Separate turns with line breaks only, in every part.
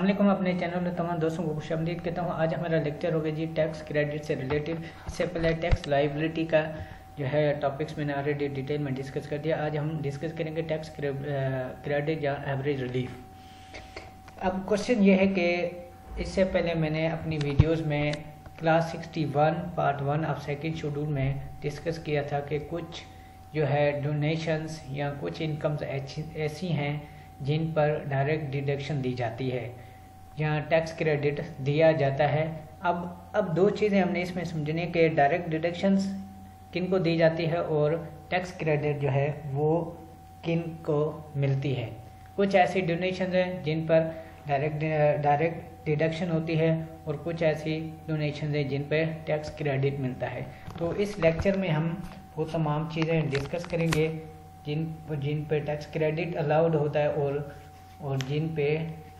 वालेकुम, अपने चैनल में तमाम दोस्तों को खुशामदीद कहता हूँ। आज हमारा लेक्चर होगा जी टैक्स क्रेडिट से रिलेटेड। इससे पहले टैक्स लायबिलिटी का जो है टॉपिक्स मैंने ऑलरेडी डिटेल में डिस्कस कर दिया। आज हम डिस्कस करेंगे टैक्स क्रेडिट या एवरेज रिलीफ। अब क्वेश्चन ये है कि इससे पहले मैंने अपनी वीडियोस में class 61 part 1 of second schedule में डिस्कस किया था कि कुछ जो है डोनेशंस या कुछ इनकम्स ऐसी हैं जिन पर डायरेक्ट डिडक्शन दी जाती है या टैक्स क्रेडिट दिया जाता है। अब दो चीज़ें हमने इसमें समझने के डायरेक्ट डिडक्शंस किन को दी जाती है और टैक्स क्रेडिट जो है वो किन को मिलती है। कुछ ऐसी डोनेशन हैं जिन पर डायरेक्ट डिडक्शन होती है और कुछ ऐसी डोनेशन हैं जिन पर टैक्स क्रेडिट मिलता है। तो इस लेक्चर में हम वो तमाम चीज़ें डिस्कस करेंगे जिन पे टैक्स क्रेडिट अलाउड होता है और जिन पे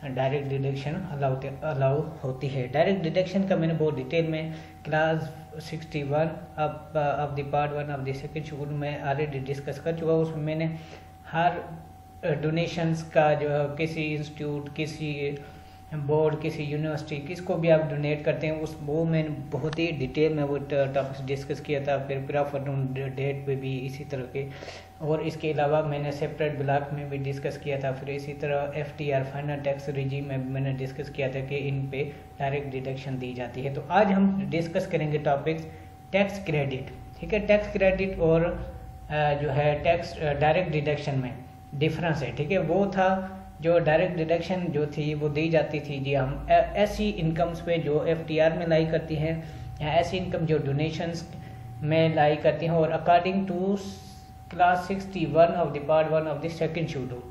डायरेक्ट डिडक्शन अलाउ होती है। डायरेक्ट डिडक्शन का मैंने बहुत डिटेल में class 61 of the part 1 of the second schedule में ऑलरेडी डिस्कस कर चुका हूँ। उसमें मैंने हर डोनेशंस का जो किसी इंस्टीट्यूट, किसी बोर्ड, किसी यूनिवर्सिटी, किसको भी आप डोनेट करते हैं वो मैंने बहुत ही डिटेल में वो टॉपिक्स डिस्कस किया था। फिर प्रेफर डेट पे भी इसी तरह के, और इसके अलावा मैंने सेपरेट ब्लॉक में भी डिस्कस किया था। फिर इसी तरह FTR फाइनल टैक्स रिजीम में मैंने डिस्कस किया था कि इन पे डायरेक्ट डिडक्शन दी जाती है। तो आज हम डिस्कस करेंगे टॉपिक्स टैक्स क्रेडिट। ठीक है, टैक्स क्रेडिट और जो है टैक्स डायरेक्ट डिडक्शन में डिफरेंस है। ठीक है, वो था जो डायरेक्ट डिडक्शन जो थी वो दी जाती थी जी हम ऐसी इनकम्स पे जो FTR में लाई करती हैं या ऐसी इनकम जो डोनेशंस में लाई करती हैं, और according to clause 61 of the part 1 of the second schedule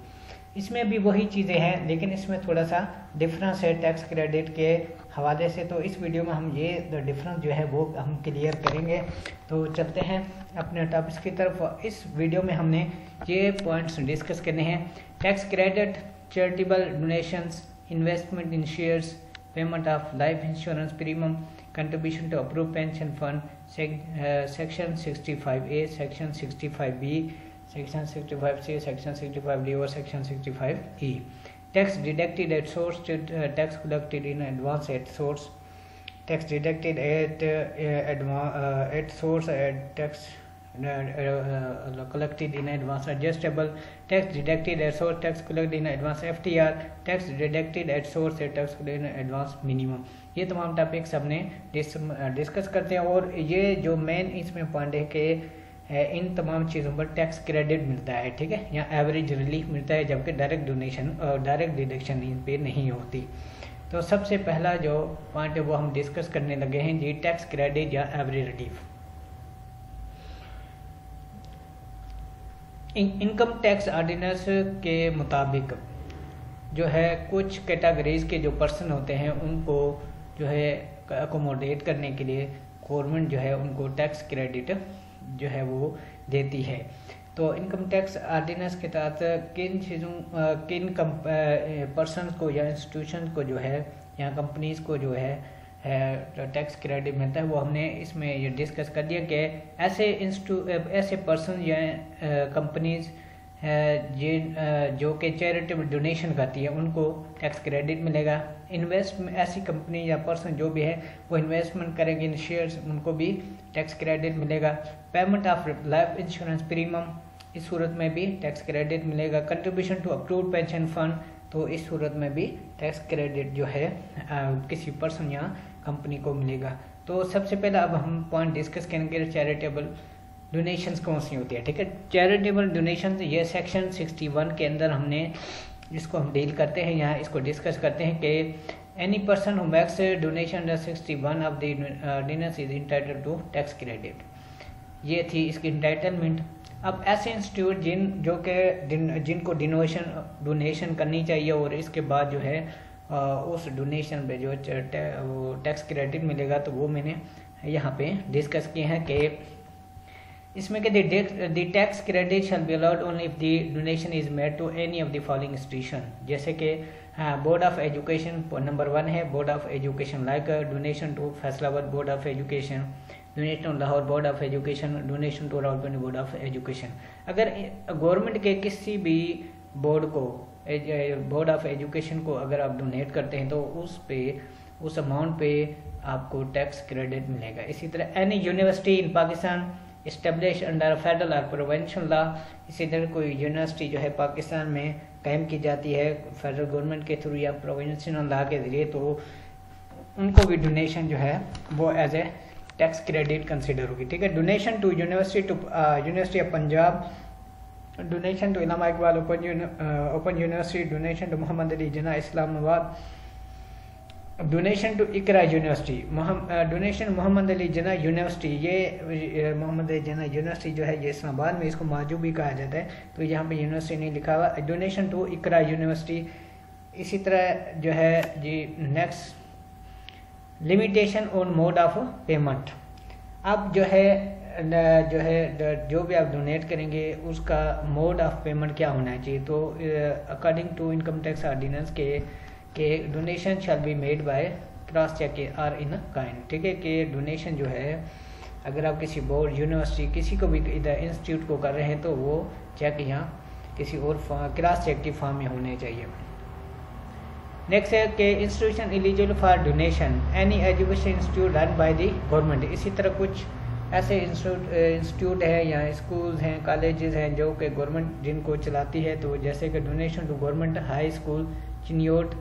इसमें भी वही चीज़ें हैं, लेकिन इसमें थोड़ा सा डिफरेंस है टैक्स क्रेडिट के हवाले से। तो इस वीडियो में हम ये डिफरेंस जो है वो हम क्लियर करेंगे। तो चलते हैं अपने टॉपिक्स की तरफ। इस वीडियो में हमने ये पॉइंट्स डिस्कस करने हैं। Tax credit, charitable donations, investment in shares, payment of life insurance premium, contribution to approve pension fund, section 65A, section 65B, section 65C, section 65D और section 65E। Tax deducted at source, tax collected in advance at source, tax deducted at source at tax collected in advance adjustable, tax deducted at source, tax collected in advance FTR, tax deducted at source, tax collected in advance minimum। ये तमाम topics हमने discuss करते हैं। और ये जो main इसमें point है कि इन तमाम चीज़ों पर टैक्स क्रेडिट मिलता है। ठीक है, या एवरेज रिलीफ मिलता है, जबकि डायरेक्ट डोनेशन और डायरेक्ट डिडक्शन इन पे नहीं होती। तो सबसे पहला जो पॉइंट है वो हम डिस्कस करने लगे हैं जी टैक्स क्रेडिट या average relief. Income tax ordinance के मुताबिक जो है कुछ कैटेगरीज के जो पर्सन होते हैं उनको जो है अकोमोडेट करने के लिए गवर्नमेंट जो है उनको टैक्स क्रेडिट जो है वो देती है। तो इनकम टैक्स ऑर्डिनेंस के तहत किन पर्सन को या इंस्टीट्यूशन को जो है या कंपनीज को जो है टैक्स क्रेडिट मिलता है, वो हमने इसमें ये डिस्कस कर दिया कि ऐसे पर्सन या कंपनीज जो कि चैरिटेबल डोनेशन करती है उनको टैक्स क्रेडिट मिलेगा। ऐसी कंपनी या पर्सन जो भी है वो इन्वेस्टमेंट करेंगे इन शेयर्स, उनको भी टैक्स क्रेडिट मिलेगा। Payment of life insurance premium, इस सूरत में भी टैक्स क्रेडिट मिलेगा। Contribution to approved pension fund, तो इस सूरत में भी टैक्स क्रेडिट जो है किसी पर्सन या कंपनी को मिलेगा। तो सबसे पहले अब हम पॉइंट डिस्कस करेंगे चैरिटेबल डोनेशंस कौन सी होती है। ठीक है, चैरिटेबल डोनेशंस ये सेक्शन 61 के अंदर हमने इसको हम डील करते हैं, यहाँ इसको डिस्कस करते हैं कि any person who makes donation under 61 of the ordinance is entitled to tax credit. ये थी इसकी इंटाइटलमेंट। अब ऐसे इंस्टीट्यूट जिनको डोनेशन करनी चाहिए और इसके बाद जो है उस डोनेशन पे जो टैक्स क्रेडिट मिलेगा, तो वो मैंने यहाँ पे डिस्कस किए हैं कि इसमें कि the tax credit shall be allowed only if the donation is made to any of the following institution. जैसे कि बोर्ड ऑफ एजुकेशन नंबर 1 है, board of education like donation to Faisalabad board of education, donation to Lahore board of education, donation to Rawalpindi board of education. अगर government के किसी भी board को board of education को अगर आप डोनेट करते हैं तो उस अमाउंट पे आपको टैक्स क्रेडिट मिलेगा। इसी तरह एनी यूनिवर्सिटी इन पाकिस्तान इस्टेब्लिश अंडर फेडरल और प्रोविंशियल लॉ, इसी तरह कोई यूनिवर्सिटी जो है पाकिस्तान में कायम की जाती है फेडरल गवर्नमेंट के थ्रू या प्रोविंशियल लॉ के जरिए, तो उनको भी डोनेशन जो है वो as a tax credit consider होगी। ठीक है। Donation to University of Punjab, donation to Allama Iqbal Open University, donation to Mohammad Ali Jinnah Islamabad, donation to Iqra University, donation Mohammad Ali Jinnah University, ये मोहम्मद अली जिन्ना यूनिवर्सिटी जो है ये इस्लामाबाद में, इसको माजू भी कहा जाता है, तो यहाँ पे यूनिवर्सिटी नहीं लिखा हुआ। Donation to Iqra University. इसी तरह जो है जी next limitation on mode of payment. अब जो भी आप डोनेट करेंगे उसका मोड ऑफ पेमेंट क्या होना चाहिए, तो according to income tax ordinance के donation shall be made by cross cheque or in kind. ठीक है कि डोनेशन जो है अगर आप किसी बोर्ड यूनिवर्सिटी किसी को भी इधर इंस्टीट्यूट को कर रहे हैं तो वो चेक यहाँ किसी और क्रॉस चेक की फॉर्म में होने चाहिए। नेक्स्ट है कि institution eligible for donation any education institute run by the government. इसी तरह कुछ ऐसे इंस्टीट्यूट हैं या स्कूल्स हैं कॉलेजेस हैं जो कि गवर्नमेंट जिनको चलाती है, तो जैसे कि donation to government high school Chiniot,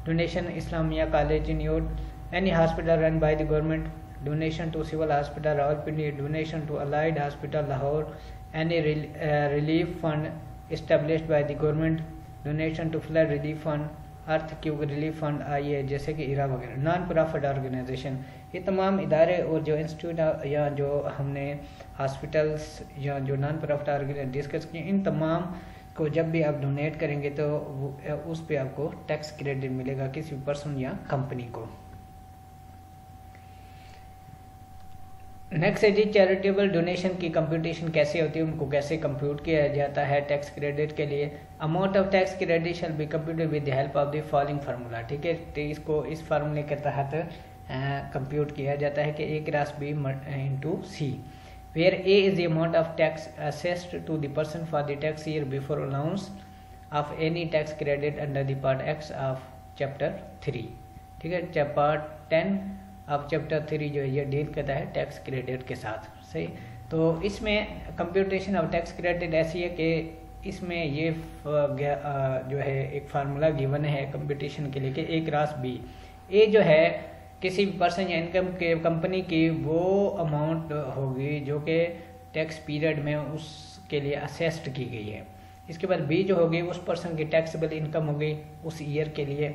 donation Islamia college Chiniot, any hospital run by the government, donation to civil hospital Rawalpindi, donation to allied hospital Lahore, any relief fund established by the government, donation to flood relief fund, earthquake relief fund आई है जैसे कि इरा वगैरह, non profit organisation. ये तमाम इदारे और जो इंस्टीट्यूट या जो हमने हॉस्पिटल्स या जो नॉन प्रॉफिट ऑर्गेनाइजेशन डिस्कस किए, इन तमाम को जब भी आप डोनेट करेंगे तो उस पे आपको टैक्स क्रेडिट मिलेगा किसी पर्सन या कंपनी को। नेक्स्ट है जी चैरिटेबल डोनेशन की कंप्यूटेशन कैसे होती है, उनको कैसे कंप्यूट किया जाता है टैक्स क्रेडिट के लिए। Amount of tax credit shall be computed with the help of the following formula. ठीक है, तो इसको इस फार्मूले के तहत कंप्यूट किया जाता है कि A cross B into C, where A is the amount of tax assessed to the person for the tax year before allowance of any tax credit under the part X of chapter 3। ठीक है, part 10 अब chapter 3 जो है ये deal करता है tax credit के साथ। सही, तो इसमें कंप्यूटेशन ऑफ टैक्स क्रेडिट ऐसी है कि इसमें ये जो है एक फार्मूला गिवन है कंप्यूटेशन के लिए कि A क्रॉस B। ए जो है किसी भी पर्सन या इनकम के कंपनी की वो अमाउंट होगी जो कि टैक्स पीरियड में उसके लिए असेस्ड की गई है। इसके बाद बी जो होगी उस पर्सन की टैक्सेबल इनकम होगी उस ईयर के लिए।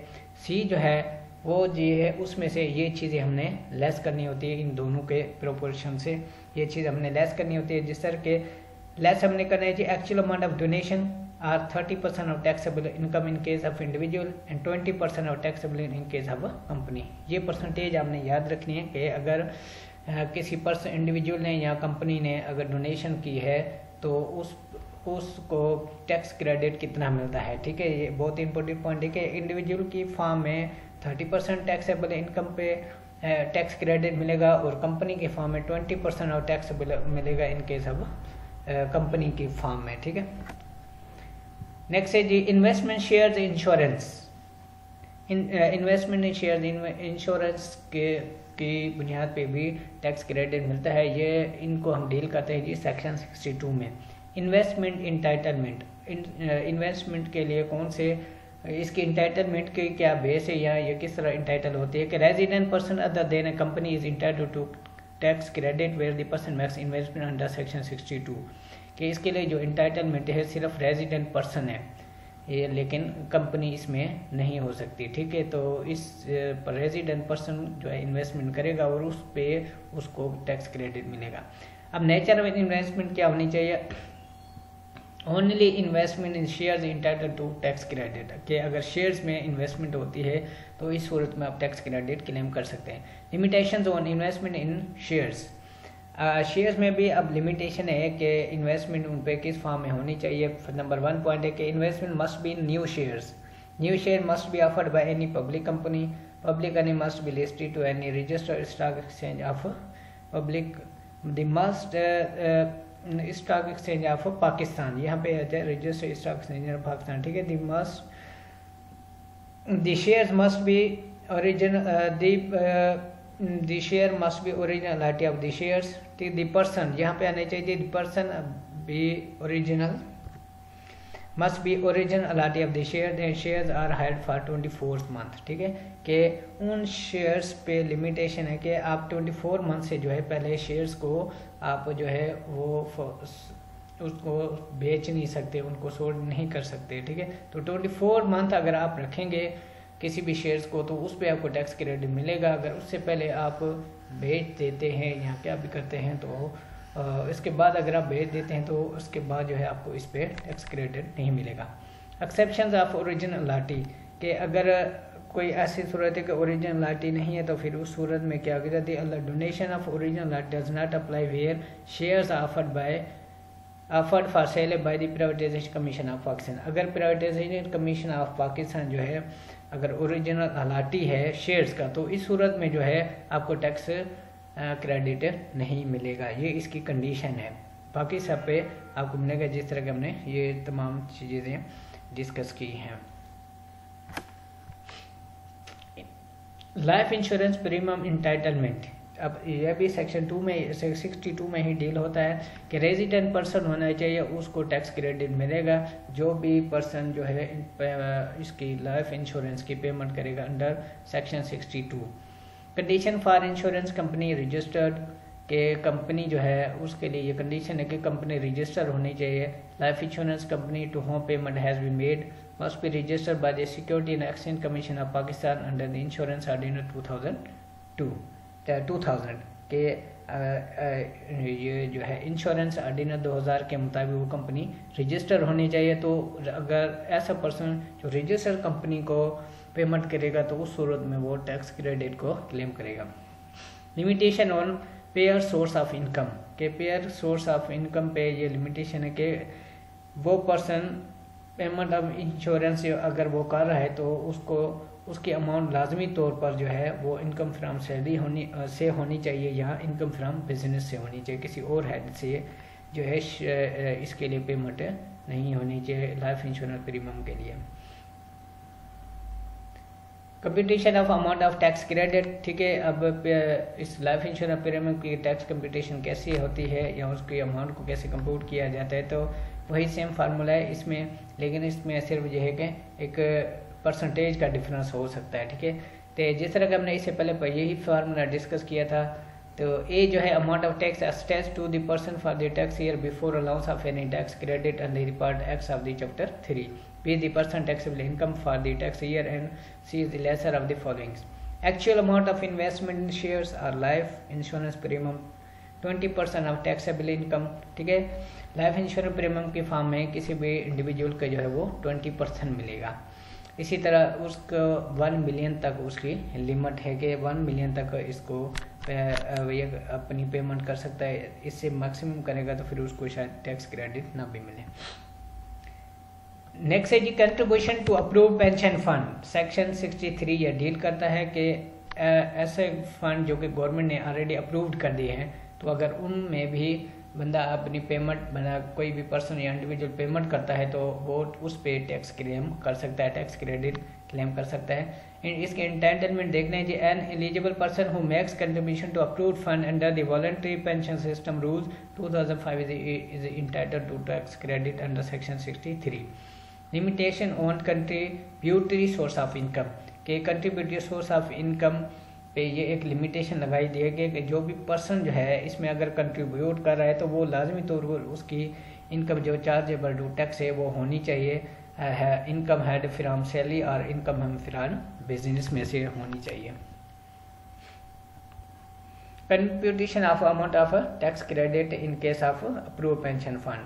सी जो है वो जो है उसमें से ये चीज़ें हमने लेस करनी होती है, इन दोनों के प्रोपोर्शन से ये चीज़ हमने लेस करनी होती है। जिस तरह के लेस हमने करना है जी actual amount of donation are 30% of taxable income in case of individual and 20% of taxable in case of company। ये परसेंटेज आपने याद रखनी है कि अगर किसी पर्सन इंडिविजुअल ने या कंपनी ने अगर डोनेशन की है तो उसको टैक्स क्रेडिट कितना मिलता है। ठीक है, ये बहुत इंपॉर्टेंट पॉइंट है कि इंडिविजुअल की फॉर्म में 30% टैक्सेबल इनकम पे टैक्स क्रेडिट मिलेगा और कंपनी की फॉर्म में 20% ऑफ टैक्सेबल मिलेगा इन केस ऑफ कंपनी की फॉर्म में। ठीक है, नेक्स्ट है जी investment shares insurance. Investment in shares insurance की बुनियाद पे भी टैक्स क्रेडिट मिलता है। ये इनको हम डील करते हैं जी सेक्शन 62 में। इन्वेस्टमेंट इंटाइटलमेंट, इन्वेस्टमेंट के लिए कौन से इसकी इंटाइटलमेंट के क्या बेस है या ये किस तरह इंटाइटल होती है कि resident person other than a company is entitled to tax credit where the person makes investment under section 62, कि इसके लिए जो इंटाइटलमेंट है सिर्फ रेजिडेंट पर्सन है ये, लेकिन कंपनी इसमें नहीं हो सकती। ठीक है, तो इस पर रेजिडेंट पर्सन जो है इन्वेस्टमेंट करेगा और उस पे उसको टैक्स क्रेडिट मिलेगा। अब नेचर ऑफ इन्वेस्टमेंट क्या होनी चाहिए, only investment in shares entitle to tax credit, कि अगर शेयर्स में इन्वेस्टमेंट होती है तो इस सूरत में आप टैक्स क्रेडिट क्लेम कर सकते हैं। Limitations on investment in shares, shares में भी अब लिमिटेशन है कि इन्वेस्टमेंट उन पे किस फॉर्म में होनी चाहिए। नंबर 1 पॉइंट है कि investment must be in new shares, new share must be offered by any public company, public company must be listed to any registered stock exchange of public, the must stock exchange of Pakistan, यहाँ पे registered stock exchange of Pakistan. ठीक है, the must the shares must be original, the share must be originality of the shares. The person, यहाँ पे आना चाहिए the person B original, must be originality of the share, shares are hired for 24 month. ठीक है, कि उन shares पे limitation है कि आप 24 मंथ से जो है पहले शेयर्स को आप जो है वो उसको बेच नहीं सकते, उनको सोल्ड नहीं कर सकते। ठीक है, तो 24 मंथ अगर आप रखेंगे किसी भी शेयर्स को तो उस पर आपको टैक्स क्रेडिट मिलेगा। अगर उससे पहले आप बेच देते हैं या क्या भी करते हैं तो इसके बाद अगर आप बेच देते हैं तो उसके बाद जो है आपको इस पर टैक्स क्रेडिट नहीं मिलेगा। एक्सेप्शंस ऑफ ओरिजिनलिटी, कि अगर कोई ऐसी सूरत है कि ओरिजिनलिटी नहीं है तो फिर उस सूरत में क्या हो जाती है, donation of originality does not apply where shares offered for sale by the privatisation commission of Pakistan. अगर प्राइवेटाइजेशन कमीशन ऑफ पाकिस्तान जो है अगर ओरिजिनलिटी है शेयर्स का तो इस सूरत में जो है आपको टैक्स क्रेडिट नहीं मिलेगा। ये इसकी कंडीशन है। बाकी सब पे आपको मिलेगा जिस तरह के हमने ये तमाम चीज़ें डिस्कस की हैं। लाइफ इंश्योरेंस प्रीमियम इंटाइटलमेंट, अब यह भी सेक्शन 2 में 62 में ही डील होता है कि रेजिडेंट पर्सन होना चाहिए, उसको टैक्स क्रेडिट मिलेगा। जो भी पर्सन जो है इसकी लाइफ इंश्योरेंस की पेमेंट करेगा under section 62। Condition for insurance company registered, के कंपनी जो है उसके लिए ये कंडीशन है कि कंपनी रजिस्टर होनी चाहिए। Life insurance company to whom payment has been made must be registered by the security and exchange commission of Pakistan under the insurance ordinance 2000 के ये जो है इंश्योरेंस ऑर्डिनेंस 2000 के मुताबिक वो कंपनी रजिस्टर होनी चाहिए। तो अगर ऐसा पर्सन जो रजिस्टर कंपनी को पेमेंट करेगा तो उस सूरत में वो टैक्स क्रेडिट को क्लेम करेगा। Limitation on pair source of income, के पेयर सोर्स ऑफ इनकम पे ये लिमिटेशन है कि वो पर्सन पेमेंट ऑफ इंश्योरेंस अगर वो कर रहा है तो उसको उसकी अमाउंट लाजमी तौर पर जो है वो इनकम फ्रॉम सैलरी होनी चाहिए या इनकम फ्रॉम बिजनेस से होनी चाहिए। किसी और हेड से जो है इसके लिए पेमेंट नहीं होनी चाहिए लाइफ इंश्योरेंस प्रीमियम के लिए। Computation of amount of tax credit, ठीक है, अब इस लाइफ इंश्योरेंस प्रीमियम की टैक्स कंप्यूटेशन कैसे होती है या उसके अमाउंट को कैसे कंप्यूट किया जाता है, तो वही सेम फार्मूला है इसमें, लेकिन इसमें सिर्फ यह है कि एक परसेंटेज का डिफरेंस हो सकता है। ठीक है, तो जिस तरह का हमने इससे पहले यही फार्मूला डिस्कस किया था, तो ए जो है amount of tax assistance to the person for the tax year before allowance of any tax credit and the part X of the chapter 3 B the person taxable income for the tax year and C is the lesser of the followings. Actual amount of investment in shares और life insurance premium 20% of taxable income. ठीक है, life insurance premium की form में किसी भी individual का जो है वो 20% मिलेगा। इसी तरह उसको 1 मिलियन तक उसकी लिमिट है कि 1 मिलियन तक इसको ये अपनी पेमेंट कर सकता है। इससे मैक्सिमम करेगा तो फिर उसको शायद टैक्स क्रेडिट ना भी मिले। नेक्स्ट है जी contribution to approve pension fund. Section 63 ये डील करता है कि ऐसे फंड जो कि गवर्नमेंट ने ऑलरेडी अप्रूव्ड कर दिए हैं, तो अगर उनमें भी बंदा अपनी पेमेंट कोई भी पर्सन या इंडिविजुअल पेमेंट करता है तो वो उस पर टैक्स क्लेम कर सकता है, टैक्स क्रेडिट क्लेम कर सकता है। इसके एंटाइटलमेंट देखने जी, an eligible person who makes contribution to approved fund under the voluntary pension system rules 2005 is entitled to tax credit under section 63। Limitation on contributory source of income, के contributory source of income पे ये एक limitation लगाई दी है कि जो भी person जो है इसमें अगर कंट्रीब्यूट कर रहा है तो वो लाजमी तौर पर उसकी इनकम जो चार्जेबल टू टैक्स है वो होनी चाहिए, इनकम हैड फ्रॉम सैलरी और इनकम हम फ्रॉम बिजनेस में से होनी चाहिए। Computation of amount of tax credit in case of approve pension fund,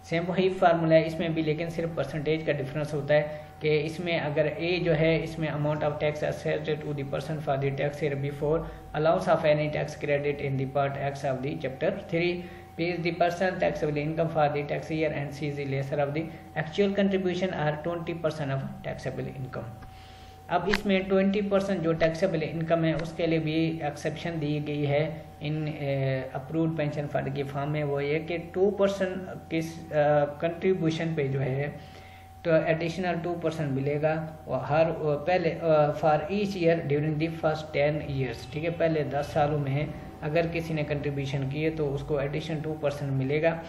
same वही फार्मूला है इसमें भी, लेकिन सिर्फ परसेंटेज का डिफरेंस होता है कि इसमें अगर ए जो है इसमें amount of tax assessed to the person for the tax year before allowance of any tax credit in the part X of the chapter 3 P is the person taxable income for the tax year and C is the lesser of the actual contribution are 20% of taxable income। अब इसमें 20% जो taxable income है उसके लिए भी exception दी गई है in approved pension fund की फॉर्म में। वो ये कि 2% किस कंट्रीब्यूशन पे जो है तो एडिशनल 2% मिलेगा और हर पहले for each year during the first 10 years, ठीक है, पहले 10 सालों में अगर किसी ने कंट्रीब्यूशन किए तो उसको एडिशन 2% मिलेगा,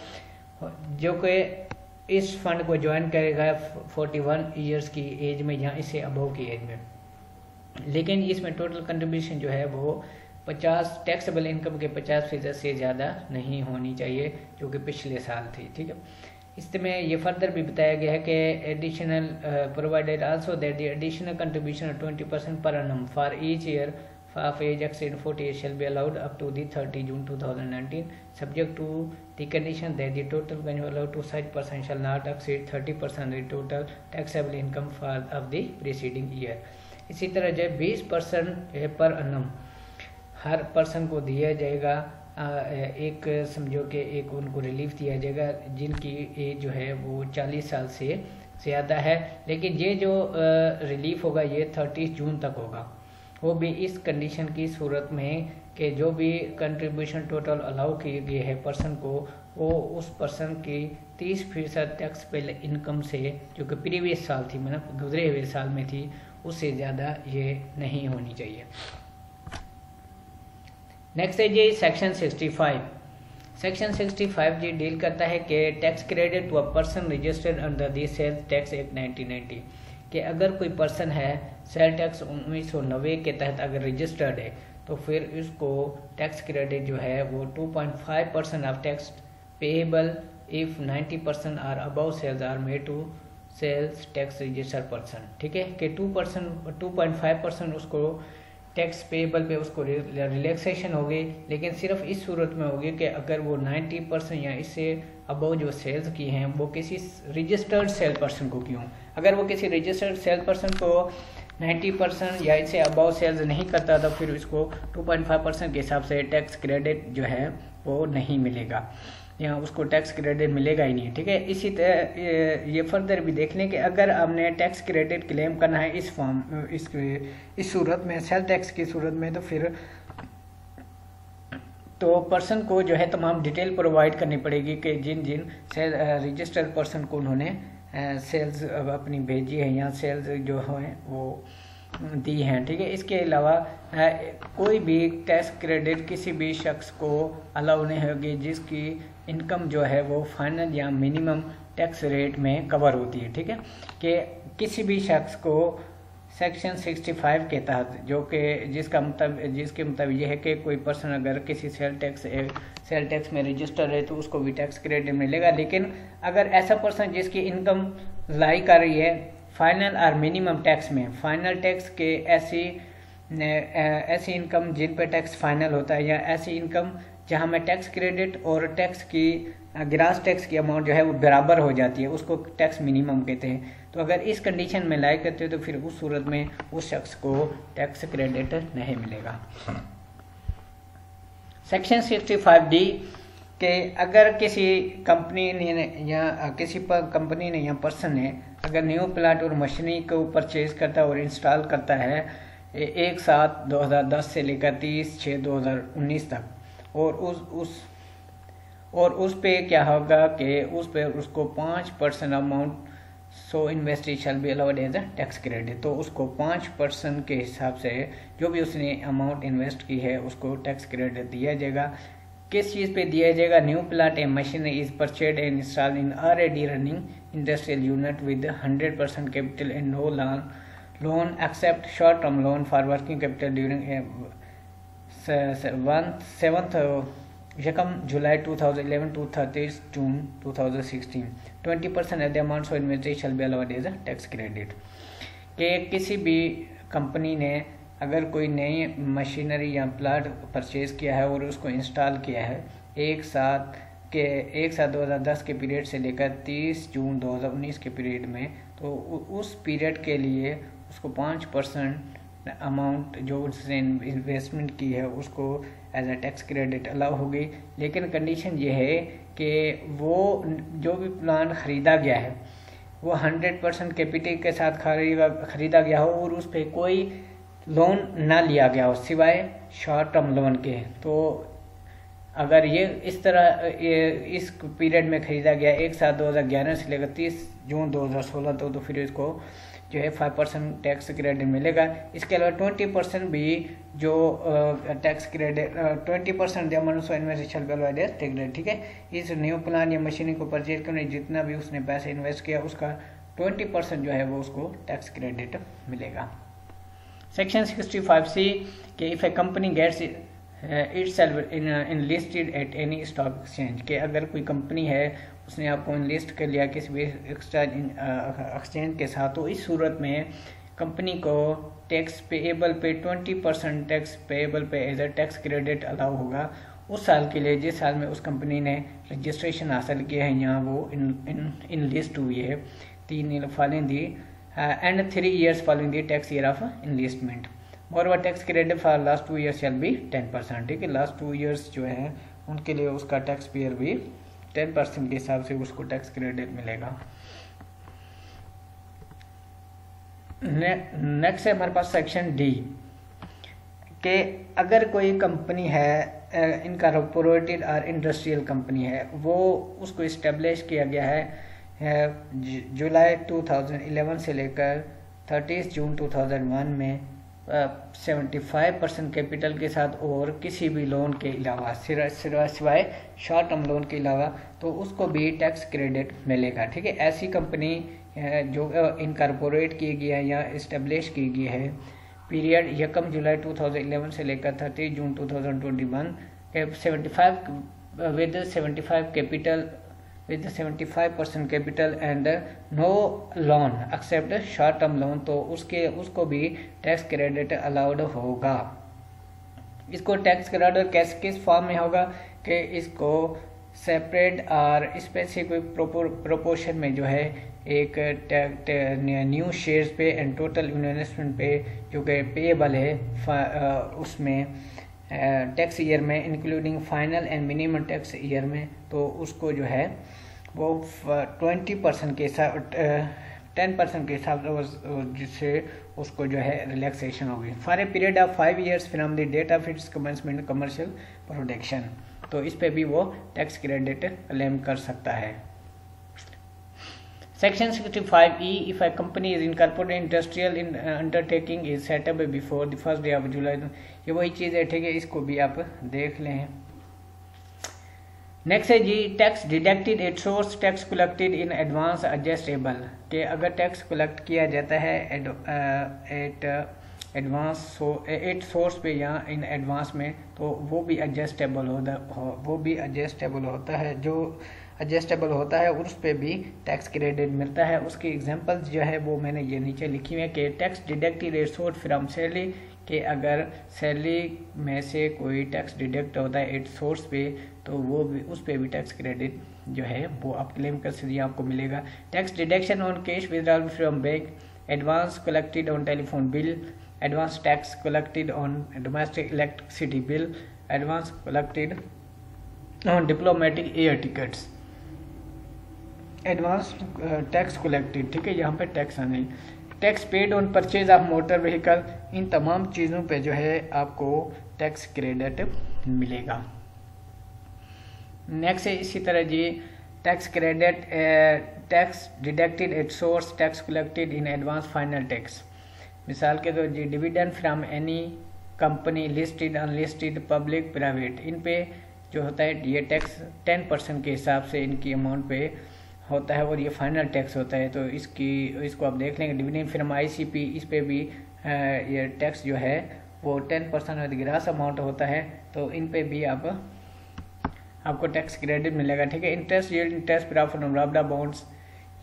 जो कि इस फंड को ज्वाइन करेगा 41 ईयर्स की एज में या इससे अबव की एज में। लेकिन इसमें टोटल कंट्रीब्यूशन जो है वो 50 टैक्सेबल इनकम के 50% से ज़्यादा नहीं होनी चाहिए, जो कि पिछले साल थी, ठीक है। इसमें ये फर्दर भी बताया गया है कि additional provided also that the additional contribution 20% पर annum for each year of age exceeding 40 years shall be allowed up to the 30 June 2019, subject to the condition that the total when allowed to such person shall not exceed 30% of the total taxable income for of the preceding year। इसी तरह जो 20% पर annum हर person को दिया जाएगा, एक समझो कि एक उनको रिलीफ दिया जाएगा जिनकी एज जो है वो 40 साल से ज़्यादा है, लेकिन ये जो रिलीफ होगा ये 30 जून तक होगा, वो भी इस कंडीशन की सूरत में कि जो भी कंट्रीब्यूशन टोटल अलाउ किए गए है पर्सन को, वो उस पर्सन की 30% टैक्सेबल इनकम से जो कि प्रीवियस साल थी, मतलब गुजरे हुए साल में थी, उससे ज़्यादा ये नहीं होनी चाहिए। नेक्स्ट है जी सेक्शन 65। सेक्शन 65 जी डील करता है कि tax credit to a person registered under the sales tax act 1990, कि अगर कोई पर्सन है सेल टैक्स 1990 के तहत अगर रजिस्टर्ड है तो फिर इसको टैक्स क्रेडिट जो है वो 2.5% of tax payable if 90% are above sales are made to sales tax registered person, ठीक है, कि 2.5% उसको टैक्स पेएबल पे उसको रिलैक्सेशन होगी, लेकिन सिर्फ इस सूरत में होगी कि अगर वो 90% या इससे अबव जो सेल्स की हैं वो किसी रजिस्टर्ड सेल पर्सन को की हों। अगर वो किसी रजिस्टर्ड सेल पर्सन को 90% या इससे अबव सेल्स नहीं करता तो फिर इसको 2.5% के हिसाब से टैक्स क्रेडिट जो है वो नहीं मिलेगा, या उसको टैक्स क्रेडिट मिलेगा ही नहीं, ठीक है। इसी तरह ये फर्दर भी देख लें कि अगर आपने टैक्स क्रेडिट क्लेम करना है इस फॉर्म इस सूरत में, सेल टैक्स की सूरत में, तो फिर तो पर्सन को जो है तमाम डिटेल प्रोवाइड करनी पड़ेगी कि जिन जिन सेल रजिस्टर्ड पर्सन को उन्होंने सेल्स अपनी भेजी है या सेल्स जो हैं वो दी हैं, ठीक है। इसके अलावा कोई भी टैक्स क्रेडिट किसी भी शख्स को अलाउ नहीं होगी जिसकी इनकम जो है वो फाइनल या मिनिमम टैक्स रेट में कवर होती है, ठीक है, कि किसी भी शख्स को सेक्शन 65 के तहत जो कि जिसके मुताबिक ये है कि कोई पर्सन अगर किसी सेल टैक्स में रजिस्टर है तो उसको भी टैक्स क्रेडिट मिलेगा, लेकिन अगर ऐसा पर्सन जिसकी इनकम लाई कर रही है फाइनल और मिनिमम टैक्स में, फाइनल टैक्स के ऐसी इनकम जिन पर टैक्स फाइनल होता है या ऐसी इनकम जहां में टैक्स क्रेडिट और टैक्स की ग्रास टैक्स की अमाउंट जो है वो बराबर हो जाती है, उसको टैक्स मिनिमम कहते हैं। तो अगर इस कंडीशन में लाई करते हो तो फिर उस सूरत में उस शख्स को टैक्स क्रेडिट नहीं मिलेगा। सेक्शन 65D के अगर किसी कंपनी ने या पर्सन ने अगर न्यू प्लांट और मशीनरी को परचेज करता है और इंस्टॉल करता है 1/7/2010 से लेकर 30/6/2019 तक, और उस पे क्या होगा कि उस पे उसको 5% amount so investee shall be allowed as a tax credit, तो उसको 5% के हिसाब से जो भी उसने अमाउंट इन्वेस्ट की है उसको टैक्स क्रेडिट दिया जाएगा। किस चीज़ पे दिया जाएगा? New plant and machinery is purchased and install in already running industrial unit with 100% capital and no loan except short term loan for working capital during 7 July 2011 to 30 June 2016 20% of the amount of investment shall be allowed as a tax credit। कि किसी भी company ने अगर कोई नई machinery या plant purchase किया है और उसको इंस्टॉल किया है 1/7/2010 के पीरियड से लेकर 30 जून 2019 के पीरियड में, तो उस पीरियड के लिए उसको 5% अमाउंट जो उसने इन्वेस्टमेंट की है उसको as a tax credit allow होगी। लेकिन कंडीशन ये है कि वो जो भी प्लांट ख़रीदा गया है वो 100% कैपिटल के साथ ख़रीदा गया हो और उस पर कोई लोन ना लिया गया हो सिवाय शॉर्ट टर्म लोन के। तो अगर ये इस तरह इस पीरियड में खरीदा गया 1/7/2011 से लेकर 30 जून 2016 तो फिर इसको जो है 5% टैक्स क्रेडिट मिलेगा। इसके अलावा 20% भी जो टैक्स क्रेडिट 20% दिया मनुष्य इन्वेस्टेशन क्रेडिट, ठीक है। इस न्यू प्लान या मशीनरी को परचेज करने जितना भी उसने पैसे इन्वेस्ट किया उसका 20% जो है वो उसको टैक्स क्रेडिट मिलेगा। सेक्शन 65C के if a company gets itself in listed at any stock exchange, के अगर कोई कंपनी है उसने आपको इनलिस्ट कर लिया किसी भी एक्सचेंज के साथ, तो इस सूरत में कंपनी को टैक्स पेएबल पे 20% टैक्स पेएबल पे as a tax credit allow होगा उस साल के लिए जिस साल में उस कंपनी ने रजिस्ट्रेशन हासिल किया है, यहाँ वो इन लिस्ट हुई है 3 following the and 3 years following the tax year of enlistment. और tax credit for last 2 years shall be 10%, ठीक है। लास्ट 2 years जो है उनके लिए उसका टैक्स पेयर भी 10% के हिसाब से उसको टैक्स क्रेडिट मिलेगा। नेक्स्ट है हमारे पास सेक्शन डी के अगर कोई कंपनी है इनकॉर्पोरेटेड और इंडस्ट्रियल कंपनी है, वो उसको इस्टेब्लिश किया गया है जुलाई 2011 से लेकर 30 जून 2001 में 75% कैपिटल के साथ और किसी भी लोन के अलावा सिवाय शॉर्ट टर्म लोन के अलावा, तो उसको भी टैक्स क्रेडिट मिलेगा, ठीक है। ऐसी कंपनी जो इनकॉर्पोरेट की गई है या इस्टेब्लिश की गई है पीरियड 1 जुलाई 2011 से लेकर 30 June 2021 with 75% capital and no loan except short term loan, तो उसको भी टैक्स क्रेडिट अलाउड होगा। इसको टैक्स क्रेडिट किस फॉर्म में होगा कि इसको सेपरेट और स्पेसिफिक प्रोपोर्शन में जो है एक न्यू शेयर्स पे एंड टोटल इन्वेस्टमेंट पे जो कि पेएबल है उसमें टैक्स ईयर में including final and minimum tax year में, तो उसको जो है वो 20% के साथ 10% के हिसाब जिससे उसको जो है रिलैक्सेशन होगी for a period of 5 years from the date of its commencement commercial production, तो इस पे भी वो टैक्स क्रेडिट क्लेम कर सकता है। Section 65E if a company is incorporated industrial in undertaking is set up before the 1st day of July, ये वही चीज़ है, ठीक है। इसको भी आप देख लें। नेक्स्ट है जी tax deducted at source tax collected in advance adjustable, के अगर टैक्स कलेक्ट किया जाता है एट सोर्स पे या इन एडवांस में, तो वो भी एडजस्टेबल होता है जो एडजस्टेबल होता है उस पे भी टैक्स क्रेडिट मिलता है। उसकी एग्जांपल्स जो है वो मैंने ये नीचे लिखी हुई है कि tax deducted at source from salary, कि अगर सैलरी में से कोई टैक्स डिडक्ट होता है एट सोर्स पे, तो वो भी उस पे भी टैक्स क्रेडिट जो है वो आप क्लेम कर सकते हैं, आपको मिलेगा। Tax deduction on cash withdrawal from bank, advance collected on telephone bill, advance tax collected on domestic electricity bill, advance collected on diplomatic air tickets, advance tax collected, ठीक है। यहाँ पे टैक्स आने tax paid on purchase of motor vehicle, इन तमाम चीज़ों पे जो है आपको टैक्स क्रेडिट मिलेगा। नेक्स्ट है इसी तरह जी tax credit tax deducted at source tax collected in advance final tax, मिसाल के तौर जी dividend from any company listed unlisted public private, इन पे जो होता है ये टैक्स 10% के हिसाब से इनकी अमाउंट पे होता है और ये फाइनल टैक्स होता है। तो इसको आप देख लेंगे डिविडेंड फ्रॉम आईसीपी, इस पे भी ये टैक्स जो है वो 10% ग्रास अमाउंट होता है, तो इन पे भी आपको टैक्स क्रेडिट मिलेगा, ठीक है। Interest yield interest preferred on रबड़ा बॉन्ड्स,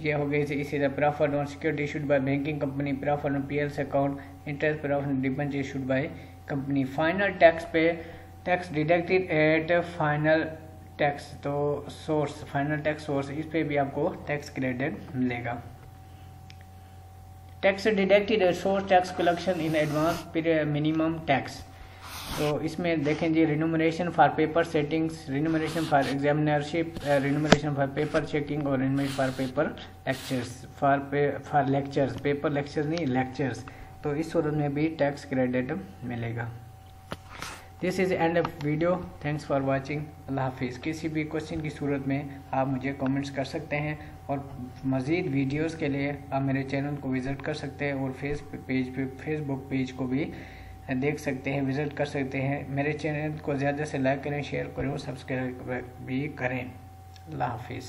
ये हो गई इसी तरह preferred on security issued by banking company, preferred on PLC account, interest preferred on debenture issued by company. Final tax पे tax deducted at final tax, तो source final tax source, इस पे भी आपको टैक्स क्रेडिट मिलेगा। Tax deducted at source tax collection in advance minimum tax, तो इसमें देखें जी remuneration for paper settings, remuneration for examinership, remuneration for paper checking और remuneration for paper lectures, for lectures, paper lectures नहीं lectures, तो इस सूरत में भी टैक्स क्रेडिट मिलेगा। This is end of video. Thanks for watching. अल्लाह हाफिज़। किसी भी क्वेश्चन की सूरत में आप मुझे कमेंट्स कर सकते हैं और मज़ीद वीडियोस के लिए आप मेरे चैनल को विज़िट कर सकते हैं और फेसबुक पेज को भी देख सकते हैं, विज़िट कर सकते हैं। मेरे चैनल को ज़्यादा से लाइक करें, शेयर करें और सब्सक्राइब भी करें। अल्लाह हाफिज़।